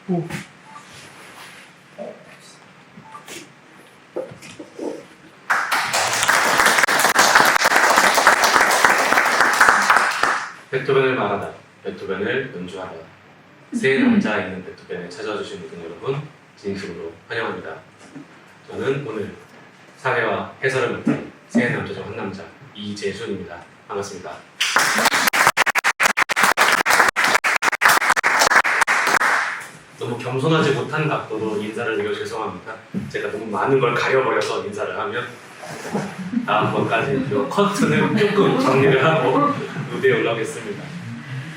오. 베토벤을 말하다, 베토벤을 연주하다. 세 남자가 있는 베토벤을 찾아와 주신 모든 여러분 진심으로 환영합니다. 저는 오늘 사회와 해설을 맡은 세 남자 중 한 남자 이재준입니다. 반갑습니다. 너무 겸손하지 못한 각도로 인사를 드려 죄송합니다. 제가 너무 많은 걸 가려버려서 인사를 하면 다음번까지 그 커튼을 조금 정리를 하고 무대에 올라오겠습니다.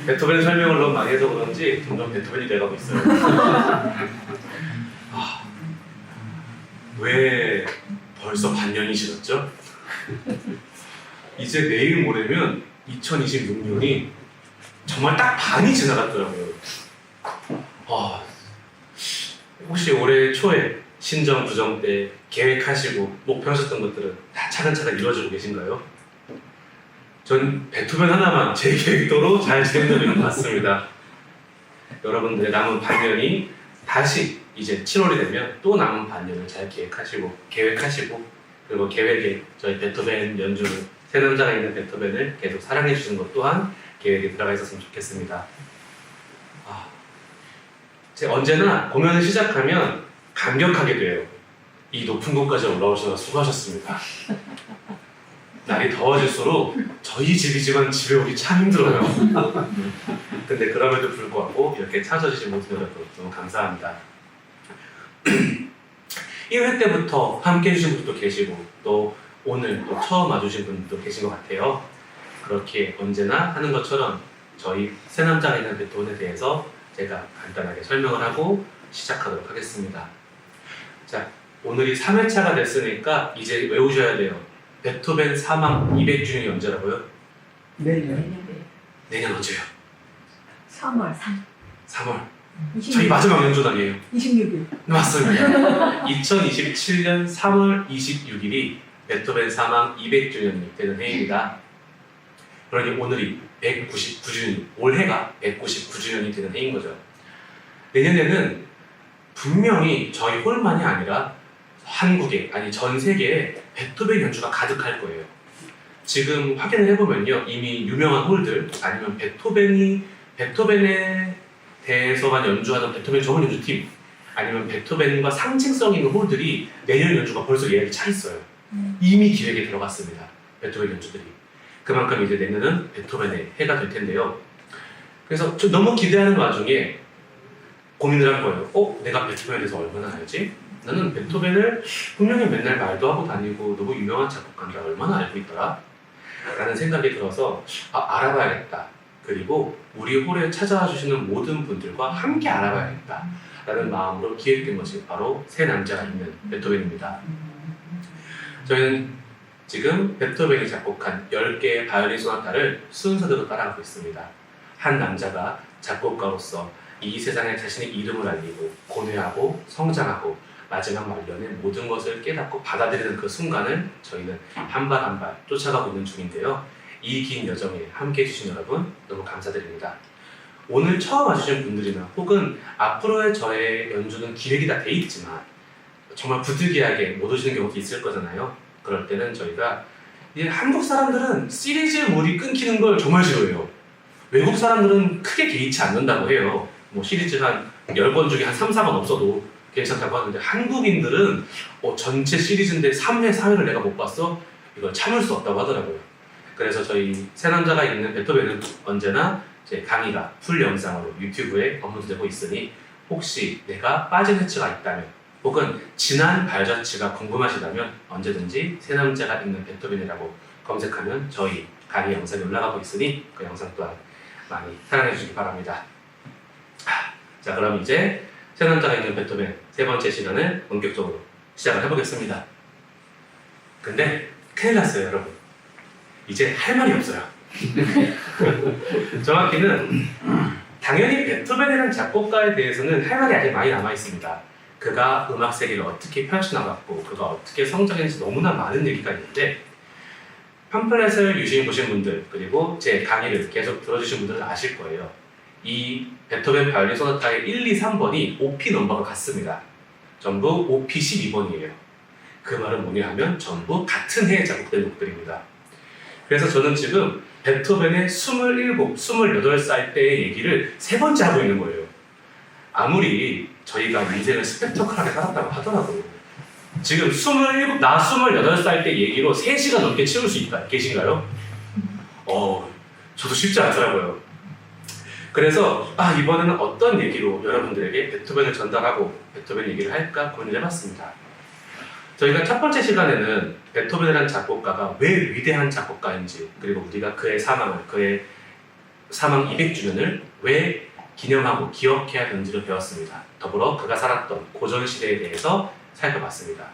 베토벤 설명을 너무 많이 해서 그런지 점점 베토벤이 돼가고 있어요. 왜 벌써 반년이 지났죠? 이제 내일 모레면 2026년이 정말 딱 반이 지나갔더라고요. 혹시 올해 초에 신정, 부정 때 계획하시고 목표하셨던 것들은 다 차근차근 이루어지고 계신가요? 전 베토벤 하나만 제 계획대로 잘 진행되는 것 같습니다. 여러분들의 남은 반년이 다시 이제 7월이 되면 또 남은 반년을 잘 계획하시고 그리고 계획에 저희 베토벤 연주를 세 남자가 있는 베토벤을 계속 사랑해 주시는 것 또한 계획에 들어가 있었으면 좋겠습니다. 제가 언제나 공연을 시작하면 감격하게 돼요. 이 높은 곳까지 올라오셔서 수고하셨습니다. 날이 더워질수록 저희 집이지만 집에 오기 참 힘들어요. 근데 그럼에도 불구하고 이렇게 찾아주신 모든 여러분 너무 감사합니다. 1회 때부터 함께 해주신 분도 계시고 또 오늘 또 처음 와주신 분도 계신 것 같아요. 그렇게 언제나 하는 것처럼 저희 세 남자가 있는 베토벤에 대해서 제가 간단하게 설명을 하고 시작하도록 하겠습니다. 자, 오늘이 3회차가 됐으니까 이제 외우셔야 돼요. 베토벤 사망 200주년이 언제라고요? 내년. 내년 언제요? 3월 3월. 26일. 저희 마지막 연주단이에요. 26일. 맞습니다. 2027년 3월 26일이 베토벤 사망 200주년이 되는 해입니다. 그러니 오늘이 199주년, 올해가 199주년이 되는 해인 거죠. 내년에는 분명히 저희 홀만이 아니라 한국에, 아니 전 세계에 베토벤 연주가 가득할 거예요. 지금 확인을 해보면요, 이미 유명한 홀들, 아니면 베토벤에 대해서만 연주하는 베토벤 전문 연주팀, 아니면 베토벤과 상징성 있는 홀들이 내년 연주가 벌써 예약이 차 있어요. 이미 기획에 들어갔습니다. 베토벤 연주들이. 그만큼 이제 내년은 베토벤의 해가 될 텐데요. 그래서 저 너무 기대하는 와중에 고민을 한 거예요. 내가 베토벤에 대해서 얼마나 알지? 나는 베토벤을 분명히 맨날 말도 하고 다니고 너무 유명한 작곡가인데 얼마나 알고 있더라? 라는 생각이 들어서 알아봐야겠다. 그리고 우리 홀에 찾아와 주시는 모든 분들과 함께 알아봐야겠다. 라는 마음으로 기획된 것이 바로 세 남자가 있는 베토벤입니다. 저희는 지금 베토벤이 작곡한 10개의 바이올린 소나타를 순서대로 따라가고 있습니다. 한 남자가 작곡가로서 이 세상에 자신의 이름을 알리고 고뇌하고 성장하고 마지막 말년에 모든 것을 깨닫고 받아들이는 그 순간을 저희는 한 발 한 발 쫓아가고 있는 중인데요. 이 긴 여정에 함께 해주신 여러분 너무 감사드립니다. 오늘 처음 와주신 분들이나 혹은 앞으로의 저의 연주는 기획이 다 돼 있지만 정말 부득이하게 못 오시는 경우도 있을 거잖아요. 그럴 때는 저희가 한국 사람들은 시리즈물이 끊기는 걸 정말 싫어해요. 외국 사람들은 크게 개의치 않는다고 해요. 뭐 시리즈 한 10권 중에 한 3, 4권 없어도 괜찮다고 하는데 한국인들은 전체 시리즈인데 3회, 4회를 내가 못 봤어? 이걸 참을 수 없다고 하더라고요. 그래서 저희 세 남자가 있는 베토벤은 언제나 제 강의가 풀 영상으로 유튜브에 업로드되고 있으니 혹시 내가 빠진 회차가 있다면 혹은 지난 발자취가 궁금하시다면 언제든지 세 남자가 있는 베토벤이라고 검색하면 저희 강의 영상이 올라가고 있으니 그 영상 또한 많이 사랑해 주시기 바랍니다. 자, 그럼 이제 세 남자가 있는 베토벤 세 번째 시간을 본격적으로 시작을 해보겠습니다. 근데 큰일 났어요, 여러분. 이제 할 말이 없어요. 정확히는 당연히 베토벤이라는 작곡가에 대해서는 할 말이 아직 많이 남아있습니다. 그가 음악 세계를 어떻게 펼쳐나갔고 그가 어떻게 성장했는지 너무나 많은 얘기가 있는데 팜플렛을 유심히 보신 분들 그리고 제 강의를 계속 들어주신 분들은 아실 거예요. 이 베토벤 바이올린 소나타의 1, 2, 3번이 OP 넘버가 같습니다. 전부 OP 12번이에요. 그 말은 뭐냐 하면 전부 같은 해에 작곡된 곡들입니다. 그래서 저는 지금 베토벤의 27, 28살 때의 얘기를 세 번째 하고 있는 거예요. 아무리 저희가 인생을 스펙터클하게 살았다고 하더라도 지금 나 28살 때 얘기로 3시간 넘게 채울 수 계신가요? 저도 쉽지 않더라고요. 그래서 이번에는 어떤 얘기로 여러분들에게 베토벤을 전달하고 베토벤 얘기를 할까 고민을 해봤습니다. 저희가 첫 번째 시간에는 베토벤이라는 작곡가가 왜 위대한 작곡가인지, 그리고 우리가 그의 사망 200주년을 왜 기념하고 기억해야 되는지를 배웠습니다. 더불어 그가 살았던 고전 시대에 대해서 살펴봤습니다.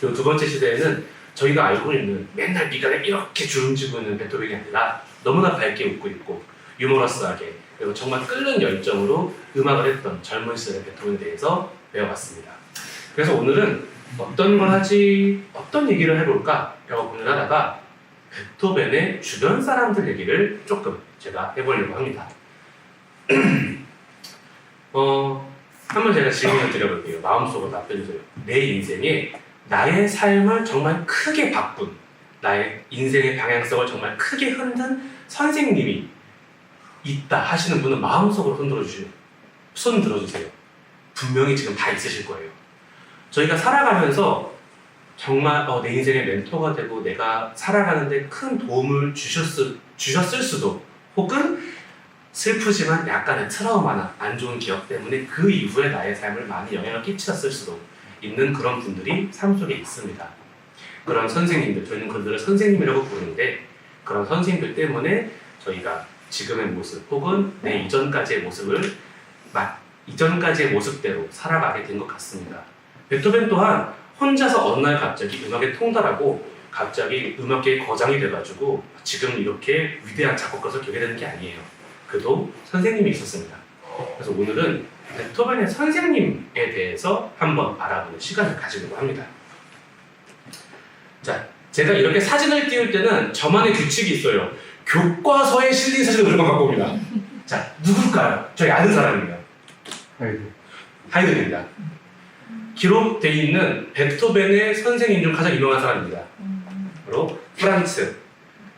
그리고 두 번째 시대에는 저희가 알고 있는 맨날 미간에 이렇게 주름지고 있는 베토벤이 아니라 너무나 밝게 웃고 있고 유머러스하게, 그리고 정말 끓는 열정으로 음악을 했던 젊은 시절의 베토벤에 대해서 배워봤습니다. 그래서 오늘은 어떤 걸 하지, 어떤 얘기를 해볼까 라고 고민을 하다가 베토벤의 주변 사람들 얘기를 조금 제가 해보려고 합니다. 한번 제가 질문을 드려볼게요. 마음속으로 답변해주세요. 내 인생에 나의 삶을 정말 크게 바꾼, 나의 인생의 방향성을 정말 크게 흔든 선생님이 있다 하시는 분은 마음속으로 손 들어주세요. 분명히 지금 다 있으실 거예요. 저희가 살아가면서 정말 내 인생의 멘토가 되고 내가 살아가는데 큰 도움을 주셨을 수도, 혹은 슬프지만 약간의 트라우마나 안 좋은 기억 때문에 그 이후에 나의 삶을 많이 영향을 끼쳤을 수도 있는 그런 분들이 삶 속에 있습니다. 그런 선생님들, 저희는 그들을 선생님이라고 부르는데, 그런 선생님들 때문에 저희가 지금의 모습 혹은 내 이전까지의 모습대로 살아가게 된 것 같습니다. 베토벤 또한 혼자서 어느 날 갑자기 음악에 통달하고 갑자기 음악계의 거장이 돼가지고 지금 이렇게 위대한 작곡가로 되게 되는 게 아니에요. 그도 선생님이 있었습니다. 그래서 오늘은 베토벤의 선생님에 대해서 한번 알아보는 시간을 가지려고 합니다. 자, 제가 이렇게 사진을 띄울 때는 저만의 규칙이 있어요. 교과서에 실린 사진을 무조건 갖고 옵니다. 자, 누굴까요? 저희 아는 사람입니다. 하이든입니다. 기록되어 있는 베토벤의 선생님 중 가장 유명한 사람입니다. 바로 프란츠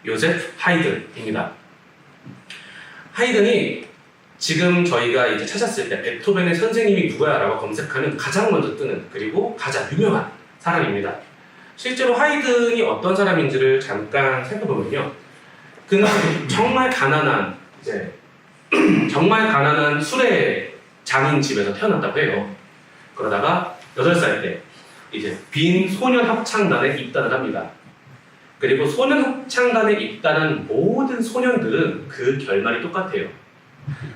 요제프 하이든입니다. 하이든이 지금 저희가 이제 찾았을 때 베토벤의 선생님이 누구야 라고 검색하면 가장 먼저 뜨는, 그리고 가장 유명한 사람입니다. 실제로 하이든이 어떤 사람인지를 잠깐 살펴보면요, 그는 정말 가난한 수레 장인 집에서 태어났다고 해요. 그러다가 8살 때 이제 빈 소년 합창단에 입단을 합니다. 그리고 소년 합창단에 입단한 모든 소년들은 그 결말이 똑같아요.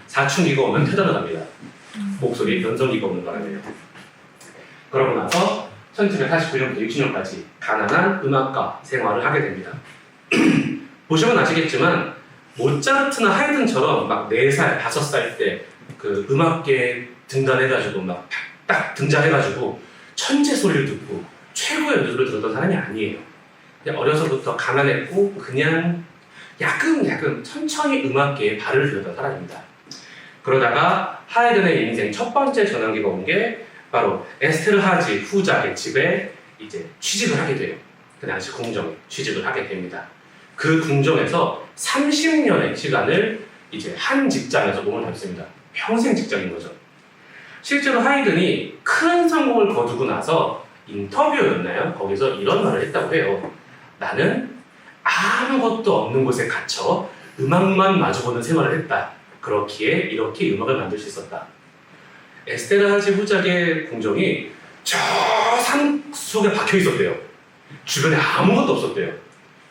사춘기가 오면 퇴단을 합니다. 목소리에 변성기가 오는 바람에요. 그러고 나서 1749년부터 60년까지 가난한 음악가 생활을 하게 됩니다. 보시면 아시겠지만 모차르트나 하이든처럼 막 4살, 5살 때 그 음악계에 등단해가지고 막 딱 등장해가지고 천재 소리를 듣고 최고의 연주를 들었던 사람이 아니에요. 그냥 어려서부터 가난했고 그냥 야금야금 천천히 음악계에 발을 들였던 사람입니다. 그러다가 하이든의 인생 첫 번째 전환기가 온 게 바로 에스테르하지 후작의 집에 이제 취직을 하게 돼요. 그 당시 궁정에 취직을 하게 됩니다. 그 궁정에서 30년의 시간을 이제 한 직장에서 몸을 담습니다. 평생 직장인 거죠. 실제로 하이든이 큰 성공을 거두고 나서 인터뷰였나요? 거기서 이런 말을 했다고 해요. 나는 아무것도 없는 곳에 갇혀 음악만 마주보는 생활을 했다. 그렇기에 이렇게 음악을 만들 수 있었다. 에스테르하지 후작의 궁정이 저 산 속에 박혀 있었대요. 주변에 아무것도 없었대요.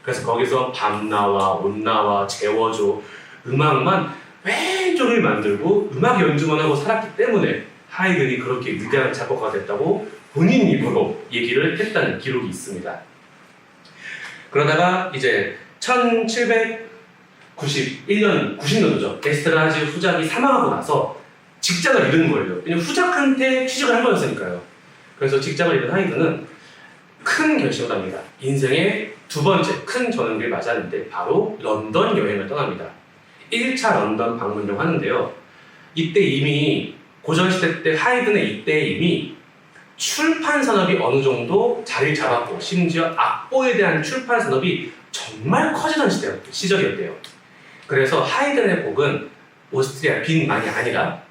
그래서 거기서 밤나와 온나와 재워줘 음악만 왼쪽을 만들고 음악 연주만 하고 살았기 때문에 하이든이 그렇게 위대한 작곡가가 됐다고 본인 입으로 얘기를 했다는 기록이 있습니다. 그러다가 이제 90년도죠. 에스테르하지 후작이 사망하고 나서 직장을 잃은 거예요. 왜냐면 후작한테 취직을 한 거였으니까요. 그래서 직장을 잃은 하이든은 큰 결심을 합니다. 인생의 두 번째 큰 전환기를 맞았는데 바로 런던 여행을 떠납니다. 1차 런던 방문을 하는데요. 이때 이미 고전시대 때 하이든의 이때 이미 출판 산업이 어느 정도 자리를 잡았고 심지어 악보에 대한 출판 산업이 정말 커지던 시절이었대요. 그래서 하이든의 곡은 오스트리아, 빈만이 아니라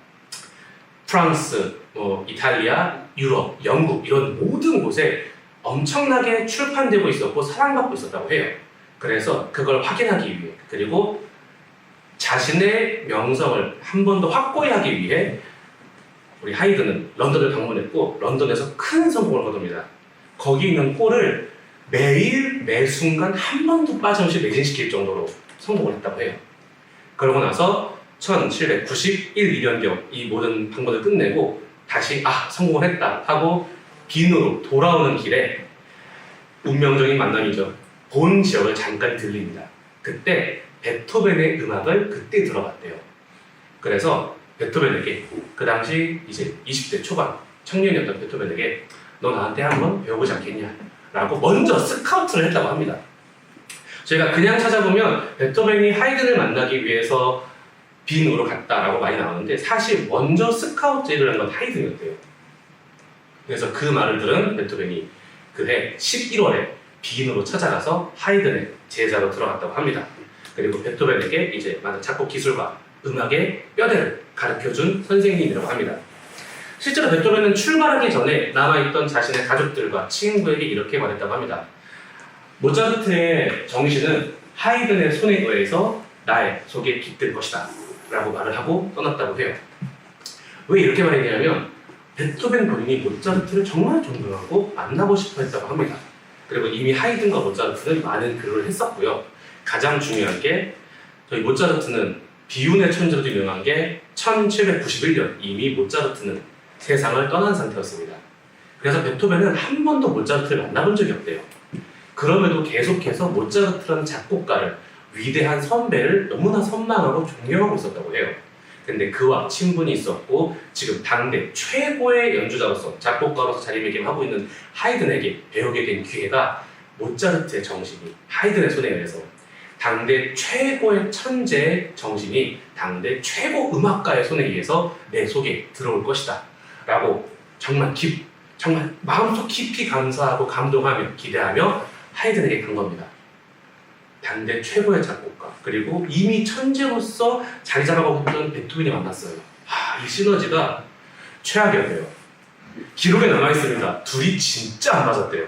프랑스, 이탈리아, 유럽, 영국 이런 모든 곳에 엄청나게 출판되고 있었고 사랑받고 있었다고 해요. 그래서 그걸 확인하기 위해 그리고 자신의 명성을 한 번 더 확고히 하기 위해 우리 하이든은 런던을 방문했고 런던에서 큰 성공을 거둡니다. 거기 있는 홀을 매일 매순간 한 번도 빠짐없이 매진시킬 정도로 성공을 했다고 해요. 그러고 나서 1791, 2년경 이 모든 방문을 끝내고 다시 성공을 했다 하고 빈으로 돌아오는 길에 운명적인 만남이죠. 본 지역을 잠깐 들립니다. 그때 베토벤의 음악을 그때 들어봤대요. 그래서 베토벤에게 그 당시 이제 20대 초반 청년이었던 베토벤에게 너 나한테 한번 배워보지 않겠냐 라고 먼저 스카우트를 했다고 합니다. 저희가 그냥 찾아보면 베토벤이 하이든을 만나기 위해서 빈으로 갔다라고 많이 나오는데 사실 먼저 스카우트를 한 건 하이든이었대요. 그래서 그 말을 들은 베토벤이 그해 11월에 빈으로 찾아가서 하이든의 제자로 들어갔다고 합니다. 그리고 베토벤에게 이제 많은 작곡 기술과 음악의 뼈대를 가르쳐준 선생님이라고 합니다. 실제로 베토벤은 출발하기 전에 남아있던 자신의 가족들과 친구에게 이렇게 말했다고 합니다. 모차르트의 정신은 하이든의 손에 의해서 나의 속에 깃들 것이다 라고 말을 하고 떠났다고 해요. 왜 이렇게 말했냐면 베토벤 본인이 모차르트를 정말 존경하고 만나고 싶어 했다고 합니다. 그리고 이미 하이든과 모차르트는 많은 교류를 했었고요. 가장 중요한 게 저희 모차르트는 비운의 천재로 유명한 게 1791년 이미 모차르트는 세상을 떠난 상태였습니다. 그래서 베토벤은 한 번도 모차르트를 만나본 적이 없대요. 그럼에도 계속해서 모차르트라는 작곡가를 위대한 선배를 너무나 선망하고 존경하고 있었다고 해요. 근데 그와 친분이 있었고 지금 당대 최고의 연주자로서 작곡가로서 자리매김하고 있는 하이든에게 배우게 된 기회가 모차르트의 정신이 하이든의 손에 의해서 당대 최고의 천재의 정신이 당대 최고 음악가의 손에 의해서 내 속에 들어올 것이다 라고 정말 마음속 깊이 감사하고 감동하며 기대하며 하이든에게 간 겁니다. 당대 최고의 작곡가 그리고 이미 천재로서 자리 잡아가고 있던 베토벤이 만났어요. 이 시너지가 최악이었대요. 기록에 남아있습니다. 둘이 진짜 안 맞았대요.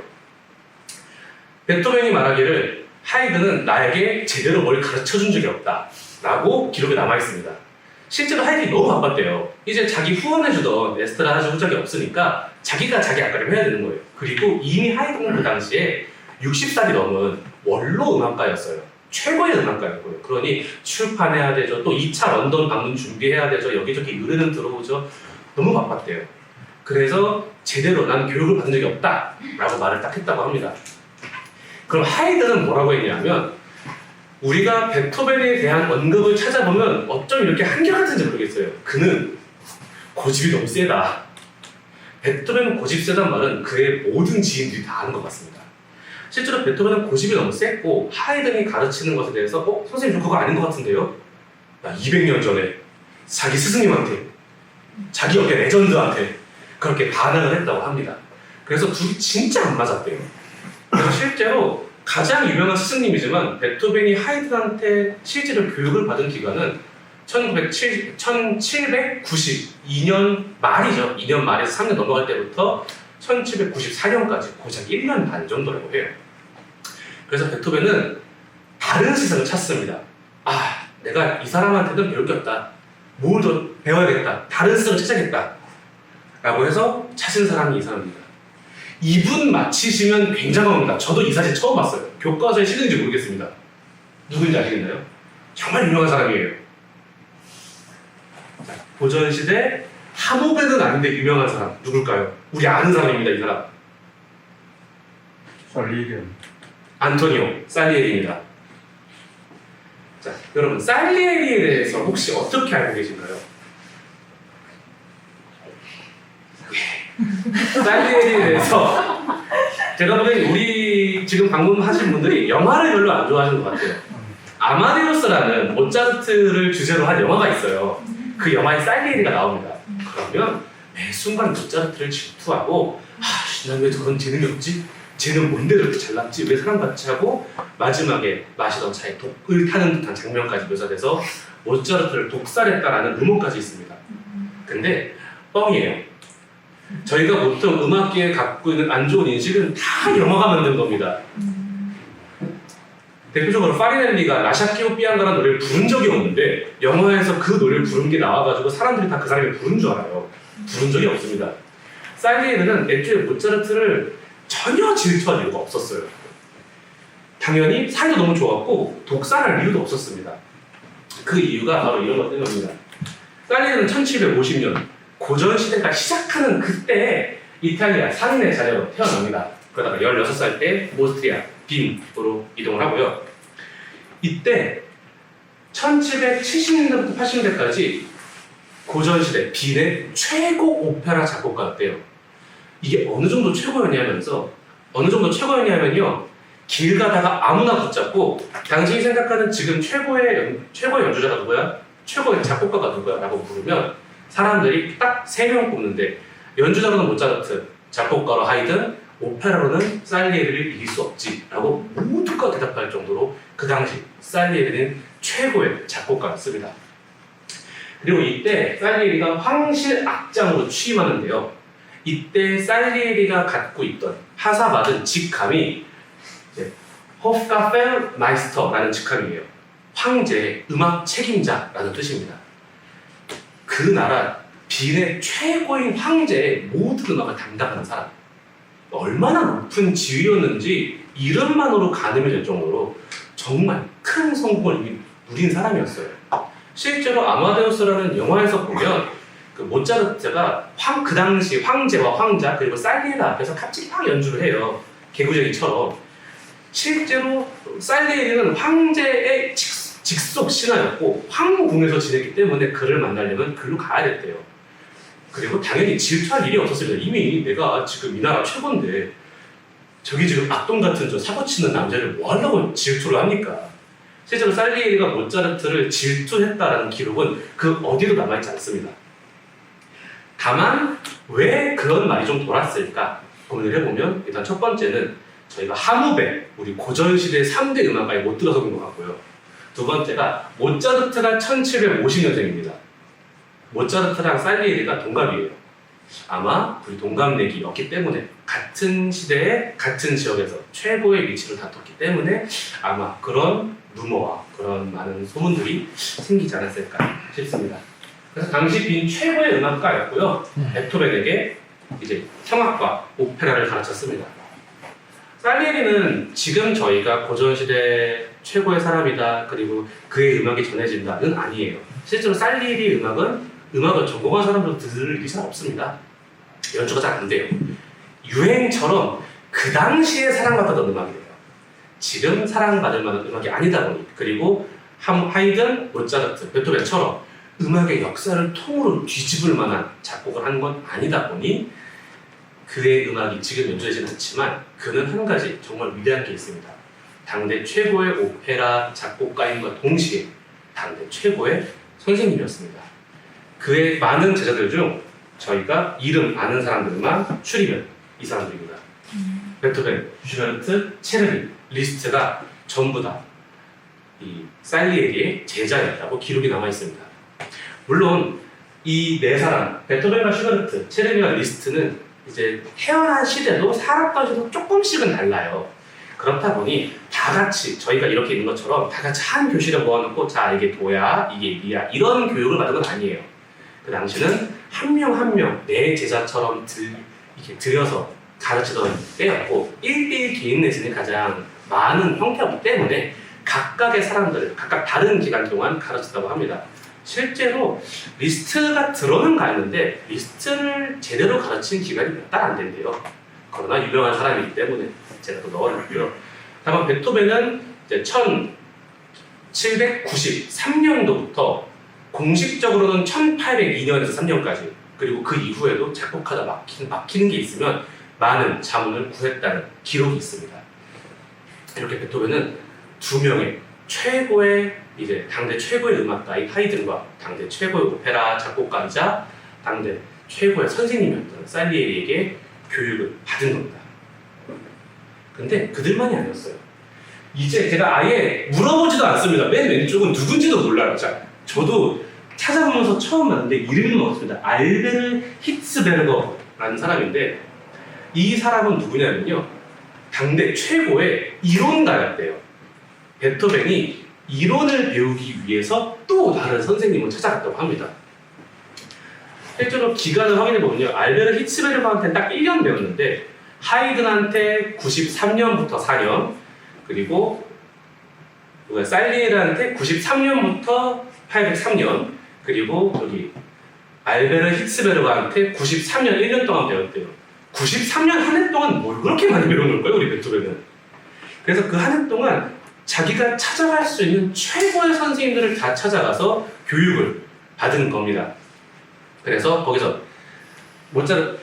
베토벤이 말하기를 하이든은 나에게 제대로 뭘 가르쳐준 적이 없다 라고 기록에 남아있습니다. 실제로 하이든이 너무 바빴대요. 이제 자기 후원해주던 에스트라다주 후작이 없으니까 자기가 자기 악가를 해야 되는 거예요. 그리고 이미 하이든은 그 당시에 60살이 넘은 원로 음악가였어요. 최고의 음악가였고요. 그러니 출판해야 되죠. 또 2차 런던 방문 준비해야 되죠. 여기저기 의뢰는 들어오죠. 너무 바빴대요. 그래서 제대로 난 교육을 받은 적이 없다 라고 말을 딱 했다고 합니다. 그럼 하이든은 뭐라고 했냐면 우리가 베토벤에 대한 언급을 찾아보면 어쩜 이렇게 한결같은지 모르겠어요. 그는 고집이 너무 세다. 베토벤은 고집 세단 말은 그의 모든 지인들이 다 아는 것 같습니다. 실제로 베토벤은 고집이 너무 셌고 하이든이 가르치는 것에 대해서 선생님 저 그거 아닌 것 같은데요? 200년 전에 자기 스승님한테 자기 업계 레전드한테 그렇게 반항을 했다고 합니다. 그래서 둘이 진짜 안 맞았대요. 그래서 실제로 가장 유명한 스승님이지만 베토벤이 하이든한테 실제로 교육을 받은 기간은 1792년 말이죠. 2년 말에서 3년 넘어갈 때부터 1794년까지 고작 1년 반 정도라고 해요. 그래서 베토벤은 다른 스승을 찾습니다. 내가 이 사람한테는 배울 게 없다. 뭘 더 배워야겠다. 다른 스승을 찾아야겠다. 라고 해서 찾은 사람이 이 사람입니다. 이분 맞히시면 굉장합니다. 저도 이 사실 처음 봤어요. 교과서에 실는지 모르겠습니다. 누구인지 아시겠나요? 정말 유명한 사람이에요. 자, 고전시대 하모베는 아닌데 유명한 사람 누굴까요? 우리 아는 사람입니다. 이 사람 살리에리. 안토니오 살리에리입니다. 자, 여러분 살리에리에 대해서 혹시 어떻게 알고 계신가요? 살리에리에 대해서 제가 보기엔 우리 지금 방문하신 분들이 영화를 별로 안 좋아하시는 것 같아요. 아마데우스라는 모차르트를 주제로 한 영화가 있어요. 그 영화에 살리에리가 나옵니다. 그러면 매 순간 모차르트를 질투하고 난 왜 저런 재능이 없지? 쟤는 뭔데 이렇게 잘났지? 왜 사람같이 하고 마지막에 마시던 차에 독을 타는 듯한 장면까지 묘사돼서 모차르트를 독살했다라는 루머까지 있습니다. 근데 뻥이에요. 저희가 보통 음악계에 갖고 있는 안 좋은 인식은 다 영화가 만든 겁니다. 대표적으로 파리넬리가 라샤키오 삐안가라는 노래를 부른 적이 없는데 영화에서 그 노래를 부른 게 나와가지고 사람들이 다 그 사람이 부른 줄 알아요. 부른 적이 없습니다. 살리에르는 애초에 모차르트를 전혀 질투할 이유가 없었어요. 당연히 사이도 너무 좋았고 독살할 이유도 없었습니다. 그 이유가 바로 이런 것 때문입니다. 살리에르는 1750년 고전시대가 시작하는 그때 이탈리아 상인의 자녀로 태어납니다. 그러다가 16살 때 오스트리아 빈으로 이동을 하고요. 이때 1770년대부터 80년대까지 고전시대 빈의 최고 오페라 작곡가였대요. 이게 어느 정도 최고였냐면요. 길 가다가 아무나 붙잡고 당신이 생각하는 지금 최고의 연주자가 누구야? 최고의 작곡가가 누구야? 라고 물으면 사람들이 딱 3명 뽑는데 연주자로는 모차르트, 작곡가로 하이든, 오페라로는 살리에리를 이길 수 없지 라고 모두가 대답할 정도로 그 당시 살리에리는 최고의 작곡가였습니다. 그리고 이때 살리에리가 황실 악장으로 취임하는데요. 이때 살리에리가 갖고 있던 하사받은 직함이 호프가펠 마이스터라는 직함이에요. 황제의 음악 책임자라는 뜻입니다. 그 나라 빈의 최고인 황제의 모든 음악을 담당하는 사람. 얼마나 높은 지위였는지 이름만으로 가늠이 될 정도로 정말 큰 성공을 누린 사람이었어요. 실제로 아마데우스라는 영화에서 보면 그 모차르트가 그 당시 황제와 황자 그리고 살리에리 앞에서 갑자기 막 연주를 해요. 개구쟁이처럼. 실제로 살리에리는 황제의 직속 신하였고 황궁에서 지냈기 때문에 그를 만나려면 글로 가야 됐대요. 그리고 당연히 질투할 일이 없었습니다. 이미 내가 지금 이 나라 최고인데 저기 지금 악동 같은 저 사고치는 남자를 뭐 하려고 질투를 합니까? 실제로 살리에리가 모차르트를 질투했다라는 기록은 그 어디도 남아있지 않습니다. 다만 왜 그런 말이 좀 돌았을까 고민을 해보면 일단 첫 번째는 저희가 하무베, 우리 고전시대 3대 음악가에 못 들어서는 것 같고요. 두 번째가 모차르트가 1750년생입니다. 모차르트랑 살리에리가 동갑이에요. 아마 우리 동갑내기였기 때문에 같은 시대에 같은 지역에서 최고의 위치를 다퉜기 때문에 아마 그런 루머와 그런 많은 소문들이 생기지 않았을까 싶습니다. 그래서 당시 빈 최고의 음악가였고요. 베토벤에게 이제 성악과 오페라를 가르쳤습니다. 살리에리는 지금 저희가 고전시대 최고의 사람이다 그리고 그의 음악이 전해진다는 아니에요. 실제로 살리에리 음악을 전공한 사람들도 들을 일이 잘 없습니다. 연주가 잘 안 돼요. 유행처럼 그 당시에 사랑받았던 음악이에요. 지금 사랑받을 만한 음악이 아니다 보니 그리고 하이든, 모차르트, 베토벤처럼 음악의 역사를 통으로 뒤집을 만한 작곡을 한 건 아니다 보니 그의 음악이 지금 연주되지는 않지만 그는 한 가지 정말 위대한 게 있습니다. 당대 최고의 오페라 작곡가인과 동시에 당대 최고의 선생님이었습니다. 그의 많은 제자들 중 저희가 이름 아는 사람들만 추리면 이 사람들입니다. 베토벤, 슈베르트, 체르니, 리스트가 전부 다 이 살리에리의 제자였다고 기록이 남아 있습니다. 물론 이 네 사람, 베토벤과 슈베르트, 체르니와 리스트는 이제 태어난 시대도 살았던 시대도 조금씩은 달라요. 그렇다 보니 다 같이 저희가 이렇게 있는 것처럼 다 같이 한 교실에 모아놓고 자 이게 도야, 이게 미야 이런 교육을 받은 건 아니에요. 그 당시는 한 명 한 명 내 제자처럼 이렇게 들여서 가르치던 때였고 1대1 개인 레슨이 가장 많은 형태였기 때문에 각각의 사람들을 각각 다른 기간 동안 가르쳤다고 합니다. 실제로 리스트가 들어는 가는데 리스트를 제대로 가르친 기간이 몇 달 안 된대요. 그러나 유명한 사람이기 때문에 제가 또 넣어놨고요. 다만 베토벤은 이제 1793년도부터 공식적으로는 1802년에서 3년까지 그리고 그 이후에도 작곡하다 막히는 게 있으면 많은 자문을 구했다는 기록이 있습니다. 이렇게 베토벤은 두 명의 최고의 이제 당대 최고의 음악가인 하이든과 당대 최고의 오페라 작곡가이자 당대 최고의 선생님이었던 살리에리에게 교육을 받은 겁니다. 근데 그들만이 아니었어요. 이제 제가 아예 물어보지도 않습니다. 맨 왼쪽은 누군지도 몰라요. 자, 저도 찾아보면서 처음 봤는데 이름은 없습니다. 알베르 히츠베르거라는 사람인데 이 사람은 누구냐면요. 당대 최고의 이론가였대요. 베토벤이 이론을 배우기 위해서 또 다른 선생님을 찾아갔다고 합니다. 실제로 기간을 확인해보면요. 알베르 히츠베르거한테는 딱 1년 배웠는데 하이든한테 93년부터 4년 그리고 살리에르한테 93년부터 803년 그리고 여기 알베르 히츠베르거한테 93년 1년 동안 배웠대요. 93년 한 해 동안 뭘 그렇게 많이 배운 걸까요? 우리 베토벤은. 그래서 그 한 해 동안 자기가 찾아갈 수 있는 최고의 선생님들을 다 찾아가서 교육을 받은 겁니다. 그래서 거기서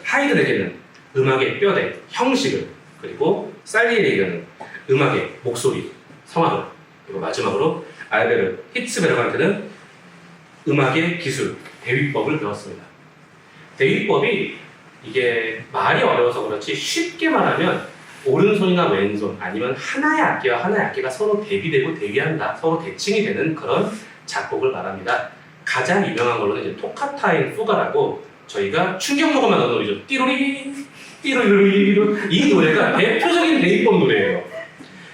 하이든에게는 음악의 뼈대, 형식을 그리고 살리에르에게는 음악의 목소리, 성악을 그리고 마지막으로 알베르 히츠베르거한테는 음악의 기술, 대위법을 배웠습니다. 대위법이 이게 말이 어려워서 그렇지 쉽게 말하면 오른손이나 왼손 아니면 하나의 악기와 하나의 악기가 서로 대비되고 대위한다, 서로 대칭이 되는 그런 작곡을 말합니다. 가장 유명한 걸로는 이제 토카타인 후가라고 저희가 충격요금만 넣은 노래죠. 띠로리 띠로리로 이 노래가 대표적인 대위법 노래예요.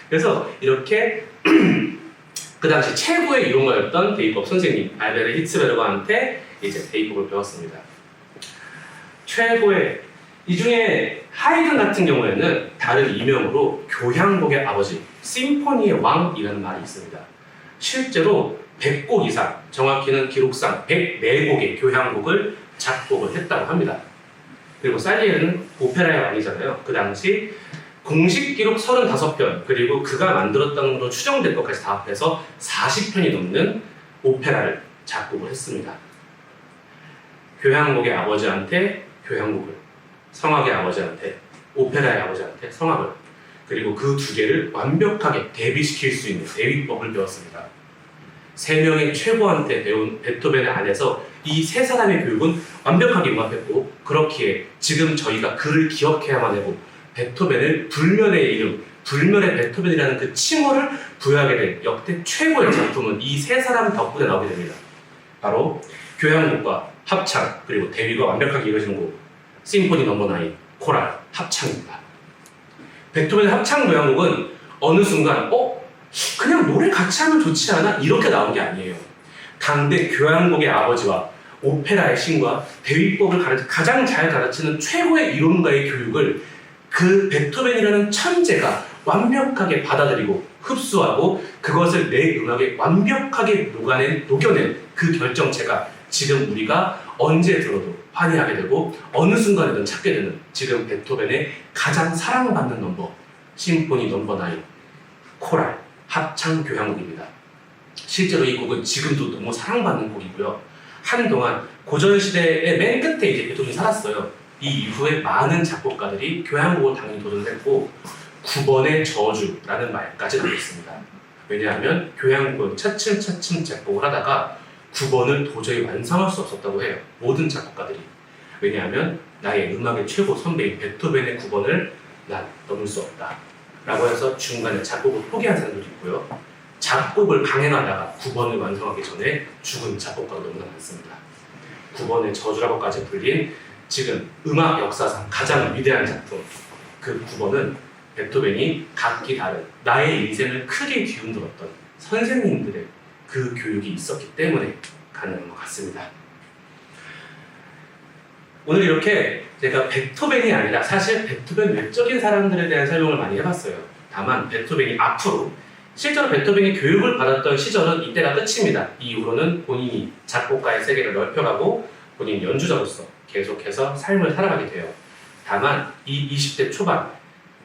그래서 이렇게 그 당시 최고의 이론가였던 대위법 선생님 알베르 히츠베르거한테 이제 대위법을 배웠습니다. 최고의 이 중에 하이든 같은 경우에는 다른 이명으로 교향곡의 아버지, 심포니의 왕이라는 말이 있습니다. 실제로 100곡 이상, 정확히는 기록상 104곡의 교향곡을 작곡을 했다고 합니다. 그리고 살리에르는 오페라의 왕이잖아요. 그 당시 공식 기록 35편, 그리고 그가 만들었다는 걸로 추정된 것까지 다 합해서 40편이 넘는 오페라를 작곡을 했습니다. 교향곡의 아버지한테 교향곡을, 성악의 아버지한테, 오페라의 아버지한테 성악을, 그리고 그 두 개를 완벽하게 대비시킬 수 있는 대위법을 배웠습니다. 세 명의 최고한테 배운 베토벤의 안에서 이 세 사람의 교육은 완벽하게 융합했고, 그렇기에 지금 저희가 그를 기억해야만 하고 베토벤을 불멸의 이름, 불멸의 베토벤이라는 그 칭호를 부여하게 된 역대 최고의 작품은 이 세 사람 덕분에 나오게 됩니다. 바로 교향곡과 합창, 그리고 대위가 완벽하게 이루어지는 곡, 심포니 넘버 9, 코랄, 합창입니다. 베토벤의 합창 교향곡은 어느 순간 그냥 노래 같이 하면 좋지 않아? 이렇게 나온 게 아니에요. 당대 교향곡의 아버지와 오페라의 신과 대위법을 가장 잘 가르치는 최고의 이론가의 교육을 그 베토벤이라는 천재가 완벽하게 받아들이고 흡수하고 그것을 내 음악에 완벽하게 녹여낸 그 결정체가 지금 우리가 언제 들어도 환희하게 되고 어느 순간에든 찾게 되는 지금 베토벤의 가장 사랑받는 넘버, 심포니 넘버 9, 코랄, 합창 교향곡입니다. 실제로 이 곡은 지금도 너무 사랑받는 곡이고요. 한동안 고전시대의 맨 끝에 이제 베토벤이 살았어요. 이 이후에 많은 작곡가들이 교향곡을 당연히 도전했고 9번의 저주라는 말까지 나왔습니다. 왜냐하면 교향곡은 차츰차츰 작곡을 하다가 9번을 도저히 완성할 수 없었다고 해요. 모든 작곡가들이. 왜냐하면 나의 음악의 최고 선배인 베토벤의 9번을 난 넘을 수 없다 라고 해서 중간에 작곡을 포기한 사람들도 있고요. 작곡을 강행하다가 9번을 완성하기 전에 죽은 작곡가가 너무나 많습니다. 9번의 저주라고까지 불린 지금 음악 역사상 가장 위대한 작품, 그 9번은 베토벤이 각기 다른 나의 인생을 크게 뒤흔들었던 선생님들의 그 교육이 있었기 때문에 가능한 것 같습니다. 오늘 이렇게 제가 베토벤이 아니라 사실 베토벤 외적인 사람들에 대한 설명을 많이 해봤어요. 다만 베토벤이 앞으로 실제로 베토벤이 교육을 받았던 시절은 이때가 끝입니다. 이후로는 본인이 작곡가의 세계를 넓혀가고 본인 연주자로서 계속해서 삶을 살아가게 돼요. 다만 이 20대 초반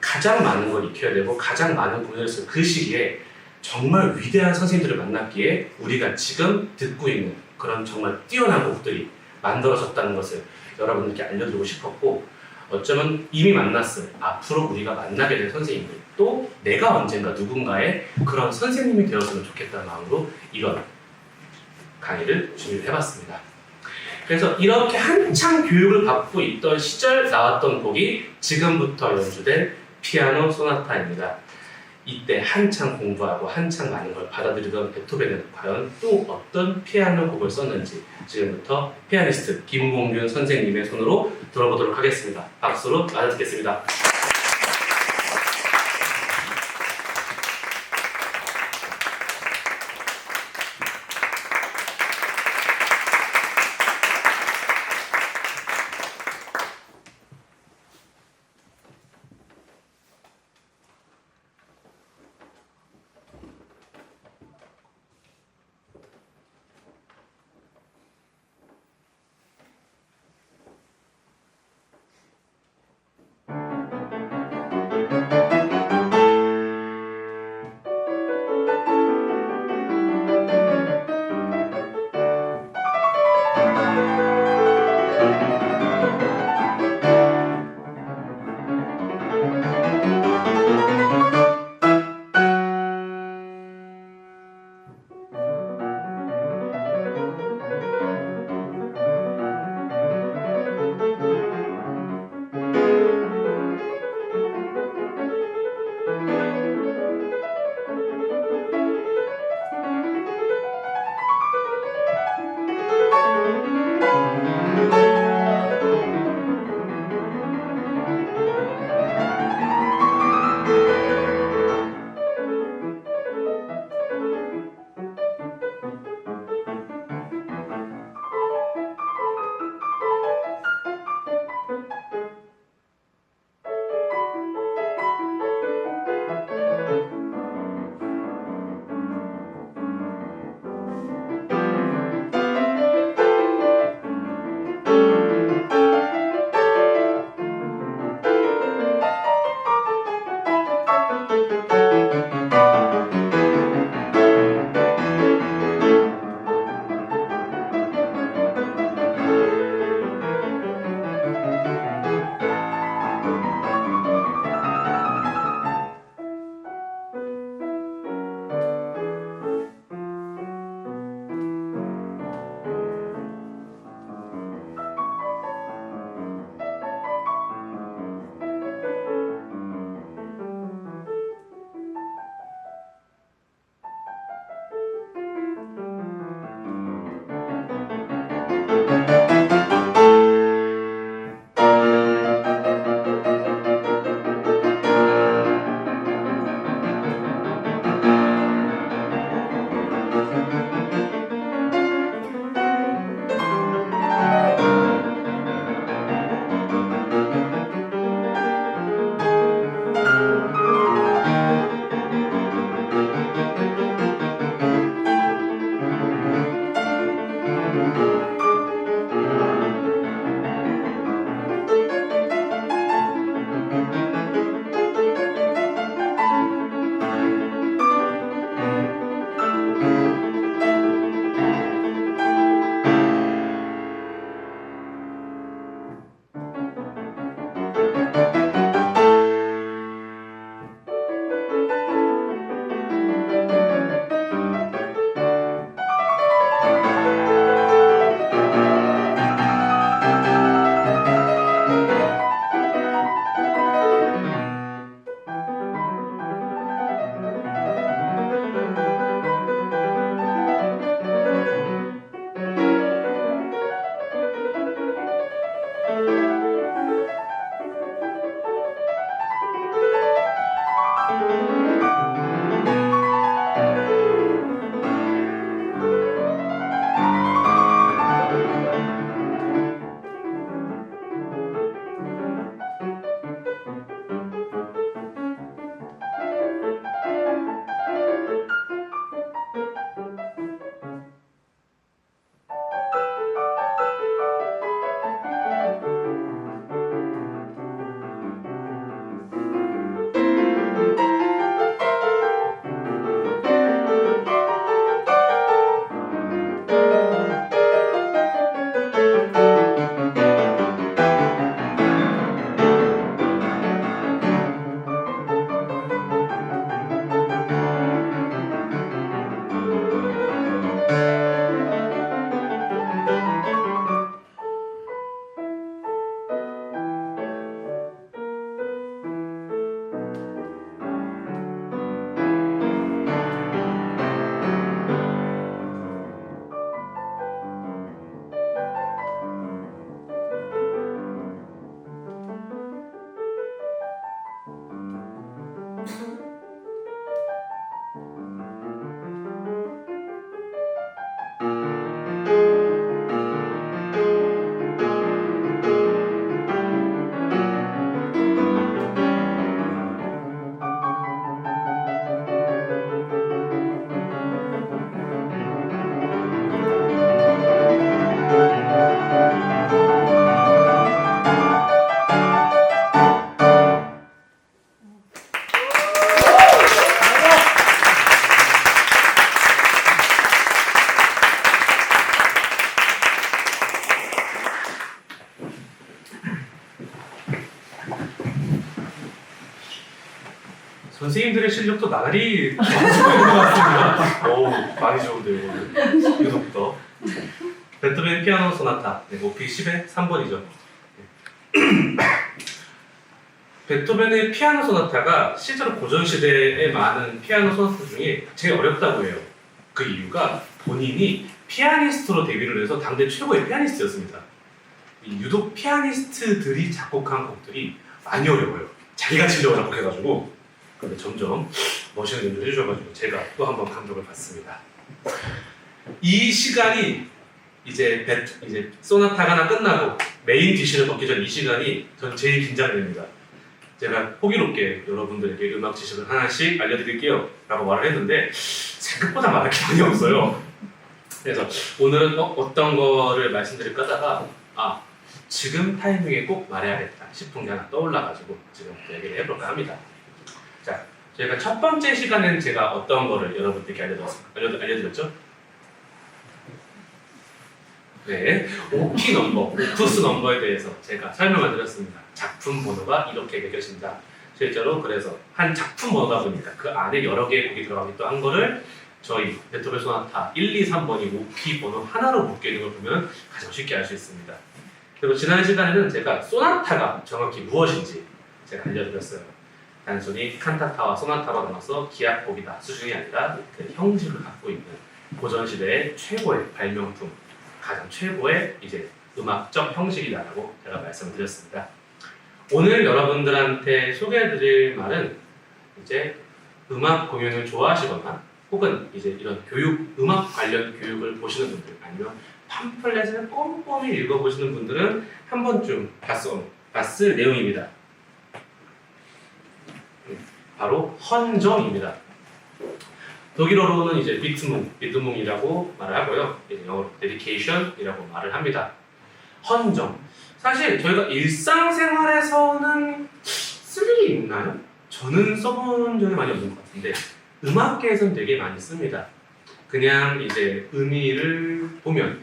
가장 많은 걸 익혀야 되고 가장 많은 공연을 쓸 그 시기에 정말 위대한 선생님들을 만났기에 우리가 지금 듣고 있는 그런 정말 뛰어난 곡들이 만들어졌다는 것을 여러분들께 알려드리고 싶었고 어쩌면 이미 만났어요. 앞으로 우리가 만나게 될 선생님들, 또 내가 언젠가 누군가의 그런 선생님이 되었으면 좋겠다는 마음으로 이런 강의를 준비를 해봤습니다. 그래서 이렇게 한창 교육을 받고 있던 시절 나왔던 곡이 지금부터 연주된 피아노 소나타입니다. 이때 한창 공부하고 한창 많은 걸 받아들이던 베토벤은 과연 또 어떤 피아노 곡을 썼는지 지금부터 피아니스트 김공균 선생님의 손으로 들어보도록 하겠습니다. 박수로 맞아 듣겠습니다. 선생님들의 실력도 나날이 좋아지고 있는 것 같습니다. 오, 많이 좋은데요, 오늘. 유독부터. 베토벤 피아노 소나타, 오피 10의 3번이죠. 베토벤의 피아노 소나타가 실제로 고전 시대의 많은 피아노 소나타 중에 제일 어렵다고 해요. 그 이유가 본인이 피아니스트로 데뷔를 해서 당대 최고의 피아니스트였습니다. 유독 피아니스트들이 작곡한 곡들이 많이 어려워요. 자기가 치려고 작곡해가지고. 근데 점점 멋있는 연주를 해주셔가지고 제가 또 한 번 감동을 받습니다. 이 시간이 이제 소나타가 하나 끝나고 메인 디시를 걷기 전 이 시간이 전 제일 긴장됩니다. 제가 호기롭게 여러분들에게 음악 지식을 하나씩 알려드릴게요 라고 말을 했는데 생각보다 말할 게 많이 없어요. 그래서 오늘은 어떤 거를 말씀드릴까 하다가 지금 타이밍에 꼭 말해야겠다 싶은 게 하나 떠올라가지고 지금부터 얘기를 해볼까 합니다. 자, 저희가 첫 번째 시간에는 제가 어떤 거를 여러분들께 알려드렸죠? 네, 오피 넘버, 오프스 넘버에 대해서 제가 설명을 드렸습니다. 작품 번호가 이렇게 매겨진다. 실제로 그래서 한 작품 번호다 보니까 그 안에 여러 개의 곡이 들어가기도 한 거를 저희 베토벤 소나타 1, 2, 3번이 오피 번호 하나로 묶여있는 걸 보면 가장 쉽게 알 수 있습니다. 그리고 지난 시간에는 제가 소나타가 정확히 무엇인지 제가 알려드렸어요. 단순히 칸타타와 소나타가 나눠서 기악곡이다 수준이 아니라 그 형식을 갖고 있는 고전 시대의 최고의 발명품, 가장 최고의 이제 음악적 형식이다라고 제가 말씀을 드렸습니다. 오늘 여러분들한테 소개해드릴 말은 이제 음악 공연을 좋아하시거나 혹은 이제 이런 음악 관련 교육을 보시는 분들 아니면 팜플렛을 꼼꼼히 읽어보시는 분들은 한 번쯤 봤을 내용입니다. 바로 헌정입니다. 독일어로는 이제 비트뭉이라고 말을 하고요. 영어로 데디케이션이라고 말을 합니다. 헌정. 사실 저희가 일상생활에서는 쓸 일이 있나요? 저는 써본 적이 많이 없는 것 같은데 음악계에서는 되게 많이 씁니다. 그냥 이제 의미를 보면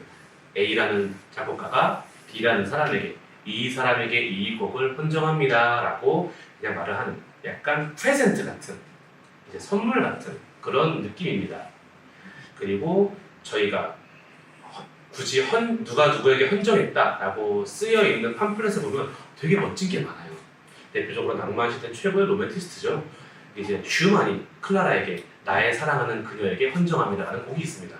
A라는 작곡가가 B라는 사람에게 이 사람에게 이 곡을 헌정합니다 라고 그냥 말을 하는 약간 프레젠트 같은 이제 선물 같은 그런 느낌입니다. 그리고 저희가 굳이 누가 누구에게 헌정했다라고 쓰여있는 팜플렛을 보면 되게 멋진 게 많아요. 대표적으로 낭만시대 최고의 로맨티스트죠. 이제 슈만이 클라라에게 나의 사랑하는 그녀에게 헌정합니다라는 곡이 있습니다.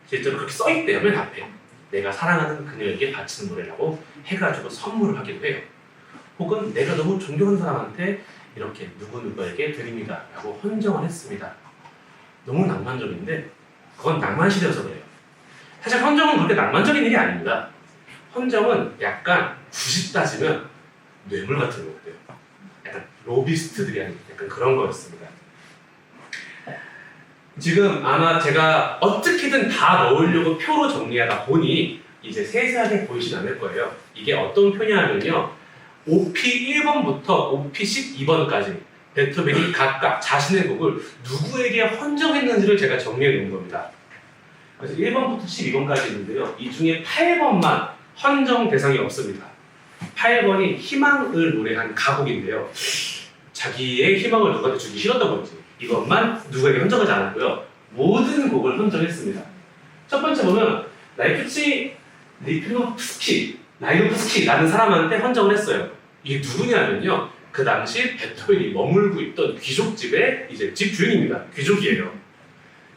실제로 그렇게 써있대요. 맨 앞에 내가 사랑하는 그녀에게 바치는 노래라고 해가지고 선물을 하기도 해요. 혹은 내가 너무 존경하는 사람한테 이렇게 누구누구에게 드립니다 라고 헌정을 했습니다. 너무 낭만적인데 그건 낭만시대여서 그래요. 사실 헌정은 그렇게 낭만적인 일이 아닙니다. 헌정은 약간 굳이 따지면 뇌물 같은 거예요. 약간 로비스트들이 하는 약간 그런 거였습니다. 지금 아마 제가 어떻게든 다 넣으려고 표로 정리하다 보니 이제 세세하게 보이진 않을 거예요. 이게 어떤 표냐면요. OP 1번부터 OP 12번까지 베토벤이 각각 자신의 곡을 누구에게 헌정했는지를 제가 정리해 놓은 겁니다. 그래서 1번부터 12번까지 있는데요. 이 중에 8번만 헌정 대상이 없습니다. 8번이 희망을 노래한 가곡인데요. 자기의 희망을 누구한테 주기 싫었던 건지 이것만 누구에게 헌정하지 않았고요. 모든 곡을 헌정했습니다. 첫 번째 보면 라이노프스키라는 사람한테 헌정을 했어요. 이게 누구냐면요. 그 당시 베토벤이 머물고 있던 귀족집의 이제 집 주인입니다. 귀족이에요.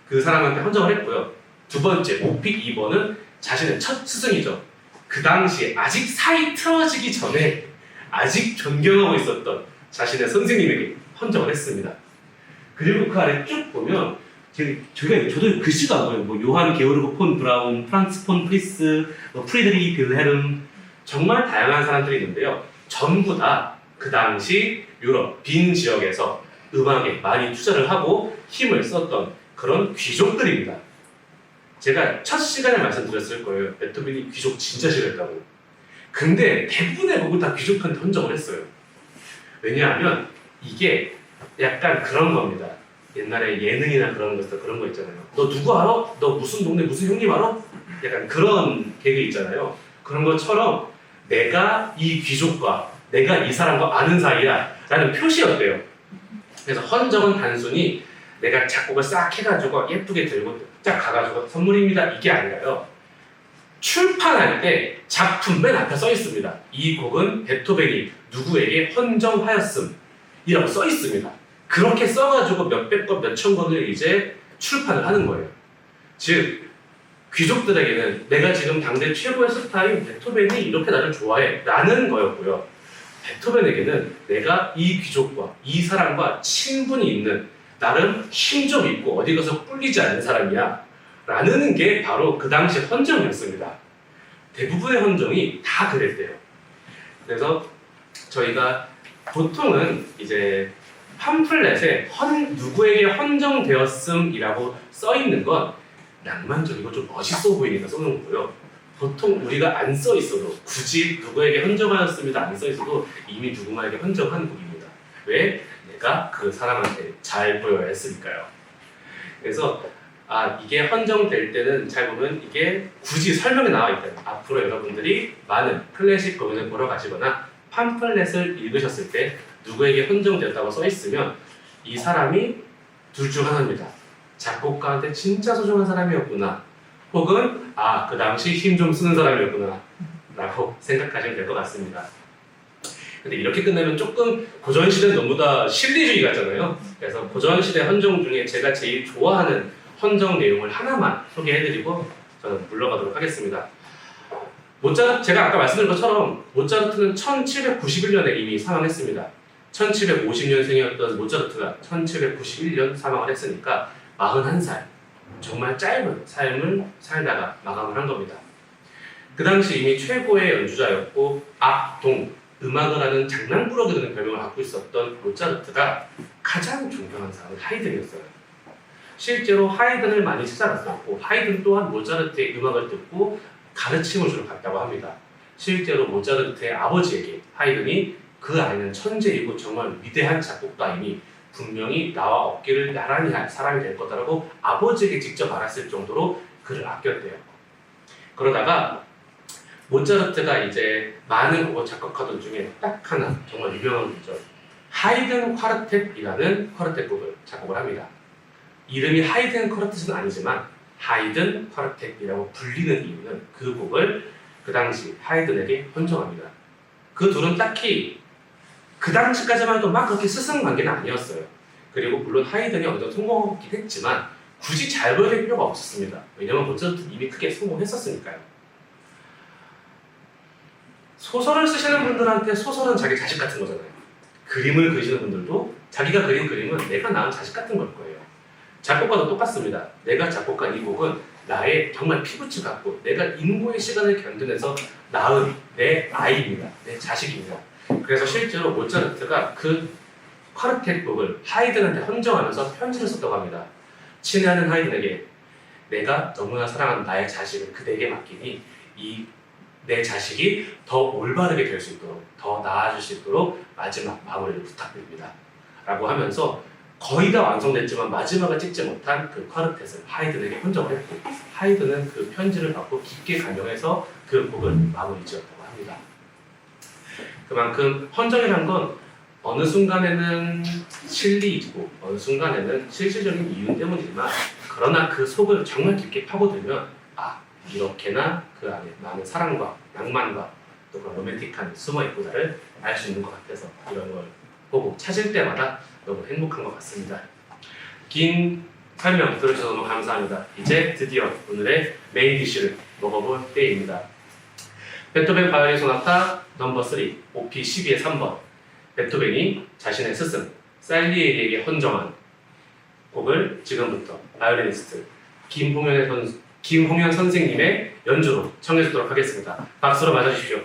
그 사람한테 헌정을 했고요. 두 번째, 오피 2번은 자신의 첫 스승이죠. 그 당시에 아직 사이 틀어지기 전에 아직 존경하고 있었던 자신의 선생님에게 헌정을 했습니다. 그리고 그 아래 쭉 보면 저도 글씨가 안 보여요. 뭐 요한 게오르그 폰 브라운, 프란츠 폰 프리스, 프리드리히 빌헬름 정말 다양한 사람들이 있는데요. 전부 다 그 당시 유럽 빈 지역에서 음악에 많이 투자를 하고 힘을 썼던 그런 귀족들입니다. 제가 첫 시간에 말씀드렸을 거예요. 베토벤이 귀족 진짜 싫어했다고. 근데 대부분의 곡을 다 귀족한테 헌정을 했어요. 왜냐하면 이게 약간 그런 겁니다. 옛날에 예능이나 그런 거 있잖아요. 너 누구 알아? 너 무슨 동네 무슨 형님 알아? 약간 그런 개그 있잖아요. 그런 것처럼 내가 이 귀족과 내가 이 사람과 아는 사이야 라는 표시였대요. 그래서 헌정은 단순히 내가 작곡을 싹 해가지고 예쁘게 들고 쫙 가가지고 선물입니다 이게 아니라요. 출판할 때 작품 맨 앞에 써 있습니다. 이 곡은 베토벤이 누구에게 헌정하였음이라고 써 있습니다. 그렇게 써가지고 몇백 권, 몇천 권을 이제 출판을 하는 거예요. 즉 귀족들에게는 내가 지금 당대 최고의 스타인 베토벤이 이렇게 나를 좋아해 라는 거였고요. 베토벤에게는 내가 이 귀족과 이 사람과 친분이 있는 나름 힘 좀 있고 어디 가서 꿀리지 않는 사람이야 라는 게 바로 그 당시 헌정이었습니다. 대부분의 헌정이 다 그랬대요. 그래서 저희가 보통은 이제 팜플렛에 누구에게 헌정되었음이라고 써 있는 건 낭만적이고 좀 멋있어 보이니까 써놓은 거고요. 보통 우리가 안 써 있어도 굳이 누구에게 헌정하였습니다 안 써 있어도 이미 누군가에게 헌정한 곡입니다. 왜? 내가 그 사람한테 잘 보여야 했으니까요. 그래서 이게 헌정될 때는 잘 보면 이게 굳이 설명에 나와 있대요. 앞으로 여러분들이 많은 클래식 공연을 보러 가시거나 팜플렛을 읽으셨을 때 누구에게 헌정되었다고 써 있으면 이 사람이 둘 중 하나입니다. 작곡가한테 진짜 소중한 사람이었구나. 혹은 그 당시 힘 좀 쓰는 사람이었구나 라고 생각하시면 될 것 같습니다. 근데 이렇게 끝내면 조금 고전시대는 너무 다 실리주의 같잖아요. 그래서 고전시대 헌정 중에 제가 제일 좋아하는 헌정 내용을 하나만 소개해드리고 저는 물러가도록 하겠습니다. 제가 아까 말씀드린 것처럼 모차르트는 1791년에 이미 사망했습니다. 1750년생이었던 모차르트가 1791년 사망을 했으니까 41살, 정말 짧은 삶을 살다가 마감을 한 겁니다. 그 당시 이미 최고의 연주자였고 동, 음악을 하는 장난꾸러기라는 별명을 갖고 있었던 모차르트가 가장 존경한 사람은 하이든이었어요. 실제로 하이든을 많이 찾아갔었고 하이든 또한 모차르트의 음악을 듣고 가르침을 주러 갔다고 합니다. 실제로 모차르트의 아버지에게 하이든이 그 아이는 천재이고 정말 위대한 작곡가이니 분명히 나와 어깨를 나란히 할 사람이 될 거다라고 아버지에게 직접 말했을 정도로 그를 아꼈대요. 그러다가 모차르트가 이제 많은 곡을 작곡하던 중에 딱 하나 정말 유명한 곡이죠. 하이든 쿼르텟이라는 쿼르텟 곡을 작곡을 합니다. 이름이 하이든 쿼르텟은 아니지만 하이든 쿼르텟이라고 불리는 이유는 그 곡을 그 당시 하이든에게 헌정합니다. 그 둘은 딱히 그 당시까지만 해도 막 그렇게 스승관계는 아니었어요. 그리고 물론 하이든이 어느 정도 성공하긴 했지만 굳이 잘 보여줄 필요가 없었습니다. 왜냐면 모차르트는 이미 크게 성공했었으니까요. 소설을 쓰시는 분들한테 소설은 자기 자식 같은 거잖아요. 그림을 그리시는 분들도 자기가 그린 그림은 내가 낳은 자식 같은 걸 거예요. 작곡가도 똑같습니다. 내가 작곡한 이 곡은 나의 정말 피부치 같고 내가 인고의 시간을 견뎌내서 낳은 내 아이입니다. 내 자식입니다. 그래서 실제로 모차르트가 그 쿼르텟 곡을 하이든한테 헌정하면서 편지를 썼다고 합니다. 친애하는 하이든에게 내가 너무나 사랑하는 나의 자식을 그대에게 맡기니 내 자식이 더 올바르게 될 수 있도록 더 나아질 수 있도록 마지막 마무리를 부탁드립니다. 라고 하면서 거의 다 완성됐지만 마지막을 찍지 못한 그 쿼르텟을 하이든에게 헌정을 했고 하이든은 그 편지를 받고 깊게 감명해서 그 곡을 마무리 지었다고 합니다. 그만큼 헌정이란 건 어느 순간에는 실리이고 어느 순간에는 실질적인 이유 때문이지만 그러나 그 속을 정말 깊게 파고들면 이렇게나 그 안에 많은 사랑과 낭만과 또 그런 로맨틱한 숨어있구나를 알 수 있는 것 같아서 이런 걸 보고 찾을 때마다 너무 행복한 것 같습니다. 긴 설명 들어주셔서 너무 감사합니다. 이제 드디어 오늘의 메인 디쉬를 먹어볼 때입니다. 베토벤 바이올린 소나타 넘버 3 OP 12의 3번 베토벤이 자신의 스승 살리에리에게 헌정한 곡을 지금부터 바이올리니스트 김홍현 선생님의 연주로 청해 주도록 하겠습니다. 박수로 맞아주십시오.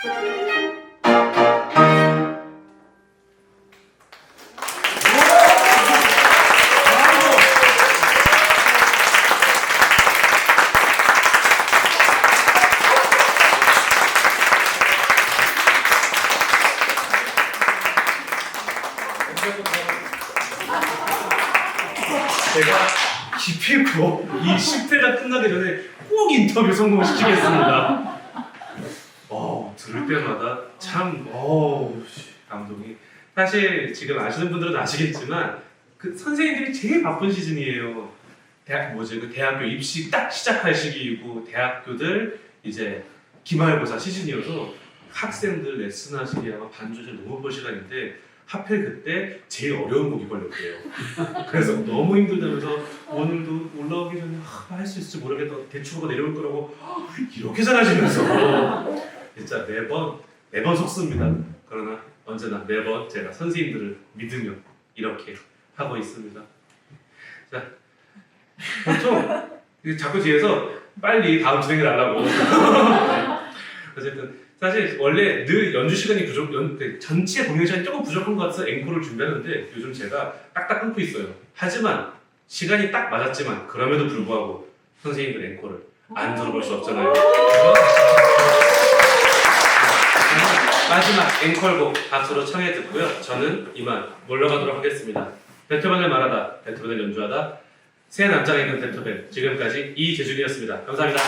제가 기필코 이 10회가 끝나기 전에 꼭 인터뷰 성공시키겠습니다. 들을 때마다 참, 감동이. 사실 지금 아시는 분들은 아시겠지만 그 선생님들이 제일 바쁜 시즌이에요. 대학교 입시 딱 시작할 시기이고 대학교들 이제 기말고사 시즌이어서 학생들 레슨하시기 아마 반주제 너무 볼 시간인데 하필 그때 제일 어려운 곡이 걸렸대요. 그래서 너무 힘들다면서 오늘도 올라오기 전에 할 수 있을지 모르겠다 대추가 내려올 거라고 이렇게 잘하시면서 진짜 매번 속습니다. 그러나 언제나 매번 제가 선생님들을 믿으며 이렇게 하고 있습니다. 자, 보통 자꾸 뒤에서 빨리 다음 진행을 하려고 어쨌든 사실 원래 늘 연주 시간이 전체 공연 시간이 조금 부족한 것 같아서 앵콜을 준비하는데 요즘 제가 딱딱 끊고 있어요. 하지만 시간이 딱 맞았지만 그럼에도 불구하고 선생님들 앵콜을 안 들어볼 수 없잖아요. 마지막 앵콜곡 박수로 청해 듣고요. 저는 이만 물러가도록 하겠습니다. 베토벤을 말하다, 베토벤을 연주하다, 새 남자가 있는 베토벤. 지금까지 이재준이었습니다. 감사합니다.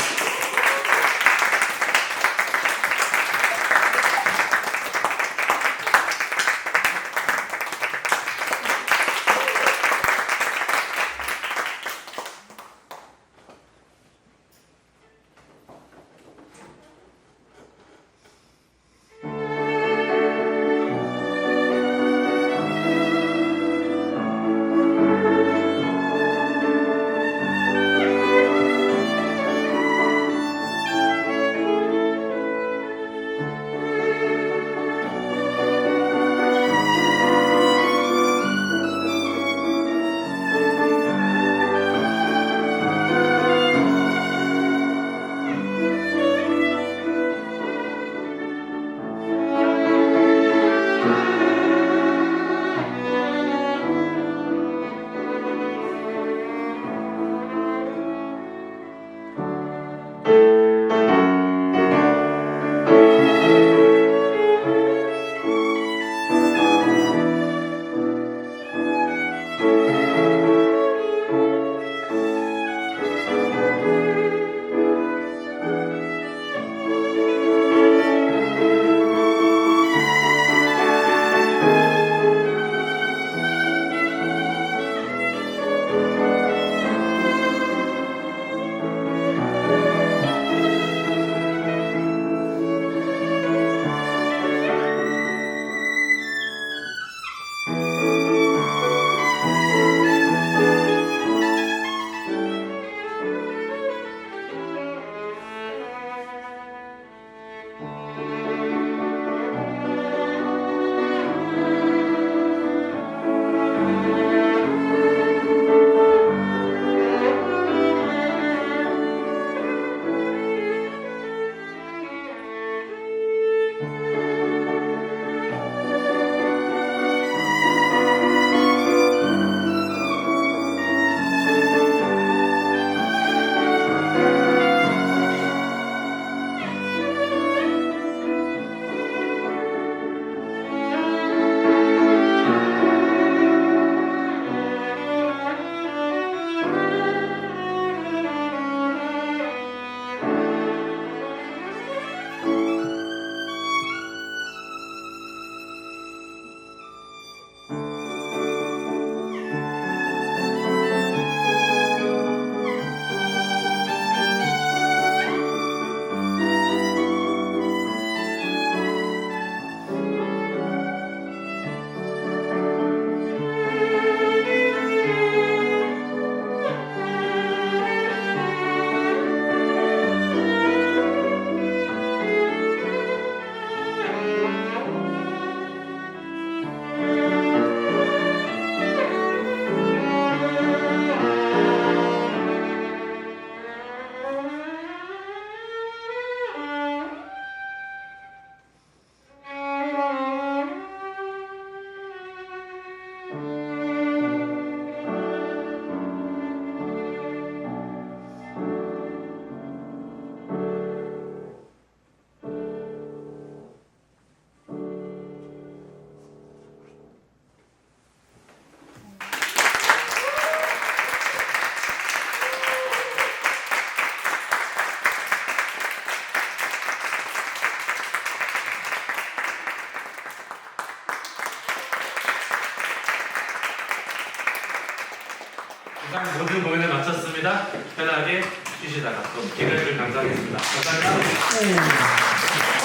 모든 공연을 마쳤습니다. 편하게 쉬시다가 또 기대를 감사하겠습니다. 감사합니다.